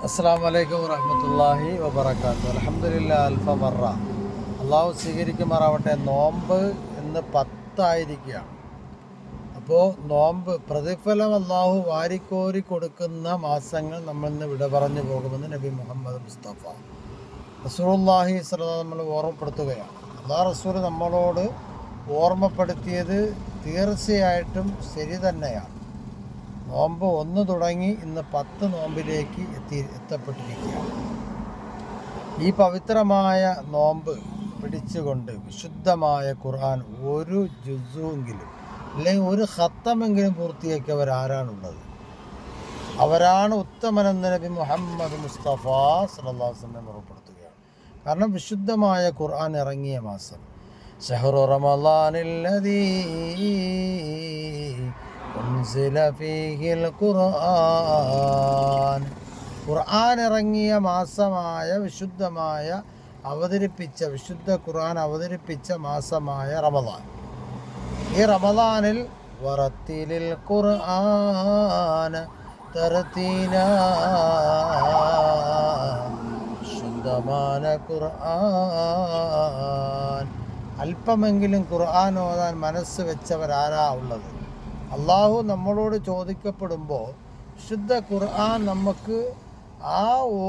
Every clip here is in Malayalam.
അസ്സലാമു അലൈക്കും വറഹ്മത്തുള്ളാഹി വബറകാതുഹു. അൽഹംദുലില്ലാഹ് അൽഫ മറ. അള്ളാഹു സ്വീകരിക്കുമാറാവട്ടെ. നോമ്പ് ഇന്ന് 10 അപ്പോൾ നോമ്പ് പ്രതിഫലം അള്ളാഹു വാരിക്കോരി കൊടുക്കുന്ന മാസങ്ങൾ നമ്മൾ ഇന്ന് വിട പറഞ്ഞു പോകുമെന്ന് നബി മുഹമ്മദ് മുസ്തഫ റസൂലുള്ളാഹി സ്വല്ലല്ലാഹു നമ്മൾ ഓർമ്മപ്പെടുത്തുകയാണ്. അള്ളാഹു റസൂൽ നമ്മളോട് ഓർമ്മപ്പെടുത്തിയത് തീർച്ചയായിട്ടും ശരി തന്നെയാണ്. നോമ്പ് 1 തുടങ്ങി ഇന്ന് 10 നോമ്പിലേക്ക് എത്തപ്പെട്ടിരിക്കുകയാണ്. ഈ പവിത്രമായ നോമ്പ് പിടിച്ചുകൊണ്ട് വിശുദ്ധമായ ഖുർആൻ ഒരു ജുസുവെങ്കിലും അല്ലെങ്കിൽ ഒരു ഖത്തമെങ്കിലും പൂർത്തിയാക്കിയവരാരാണുള്ളത്? അവരാണ് ഉത്തമനെന്ന് നബി മുഹമ്മദ് മുസ്തഫ സല്ലല്ലാഹു അലൈഹി വസല്ലം ഓർമ്മപ്പെടുത്തുകയാണ്. കാരണം വിശുദ്ധമായ ഖുർആൻ ഇറങ്ങിയ മാസം ശഹ്റു റമളാനില്ലദീ ഉൻസില ഫീഹിൽ ഖുർആൻ. ഖുർആൻ ഇറങ്ങിയ മാസമായ വിശുദ്ധമായ വിശുദ്ധ ഖുർആൻ അവതരിപ്പിച്ച മാസമായ റമളാൻ. ഈ റമളാനിൽ വറത്തിലിൽ ഖുർആന തർതീലാ, ശുദ്ധമായ ഖുർആൻ അല്പമെങ്കിലും ഖുർആൻ ഓതാൻ മനസ്സ് വെച്ചവരാരാ ഉള്ളത്? അള്ളാഹു നമ്മളോട് ചോദിക്കപ്പെടുമ്പോൾ ശുദ്ധ ഖുർആൻ നമുക്ക്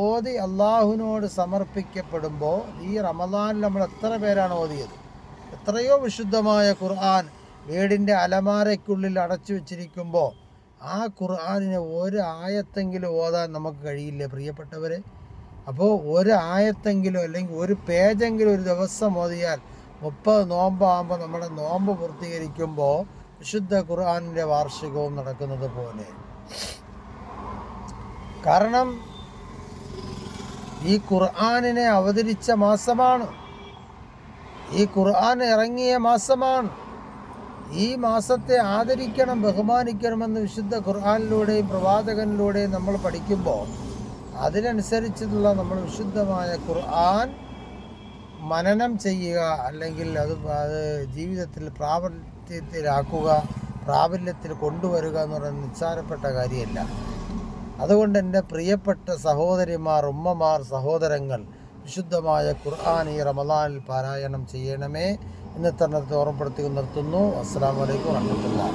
ഓതി അള്ളാഹുവിനോട് സമർപ്പിക്കപ്പെടുമ്പോൾ ഈ റമളാനിൽ നമ്മൾ എത്ര പേരാണ് ഓതിയത്? എത്രയോ വിശുദ്ധമായ ഖുർആൻ വീടിൻ്റെ അലമാരയ്ക്കുള്ളിൽ അടച്ചു വെച്ചിരിക്കുമ്പോൾ ആ ഖുർആനിനെ ഒരു ആയത്തെങ്കിലും ഓതാൻ നമുക്ക് കഴിയില്ലേ പ്രിയപ്പെട്ടവരെ? അപ്പോൾ ഒരു ആയത്തെങ്കിലും അല്ലെങ്കിൽ ഒരു പേജെങ്കിലും ഒരു ദിവസം ഓതിയാൽ 30 നോമ്പാകുമ്പോൾ നമ്മുടെ നോമ്പ് പൂർത്തീകരിക്കുമ്പോൾ വിശുദ്ധ ഖുർആനിൻ്റെ വാർഷികവും നടക്കുന്നത് പോലെ. കാരണം ഈ ഖുർആനിനെ അവതരിച്ച മാസമാണ്, ഈ ഖുർആൻ ഇറങ്ങിയ മാസമാണ്. ഈ മാസത്തെ ആദരിക്കണം, ബഹുമാനിക്കണമെന്ന് വിശുദ്ധ ഖുർആനിലൂടെയും പ്രവാചകനിലൂടെയും നമ്മൾ പഠിക്കുമ്പോൾ അതിനനുസരിച്ചുള്ള നമ്മൾ വിശുദ്ധമായ ഖുർആൻ മനനം ചെയ്യുക, അല്ലെങ്കിൽ അത് ജീവിതത്തിൽ പ്രാബല്യത്തിൽ കൊണ്ടുവരിക എന്ന് പറയുന്നത് നിസ്സാരപ്പെട്ട കാര്യമല്ല. അതുകൊണ്ട് എൻ്റെ പ്രിയപ്പെട്ട സഹോദരിമാർ, ഉമ്മമാർ, സഹോദരങ്ങൾ, വിശുദ്ധമായ ഖുർആൻ ഈ റമളാനിൽ പാരായണം ചെയ്യണമേ. ഇന്നത്തെ ഓർമ്മപ്പെടുത്തി നിർത്തുന്നു. അസ്സലാമു അലൈക്കും വറഹ്മത്തുള്ളാഹി.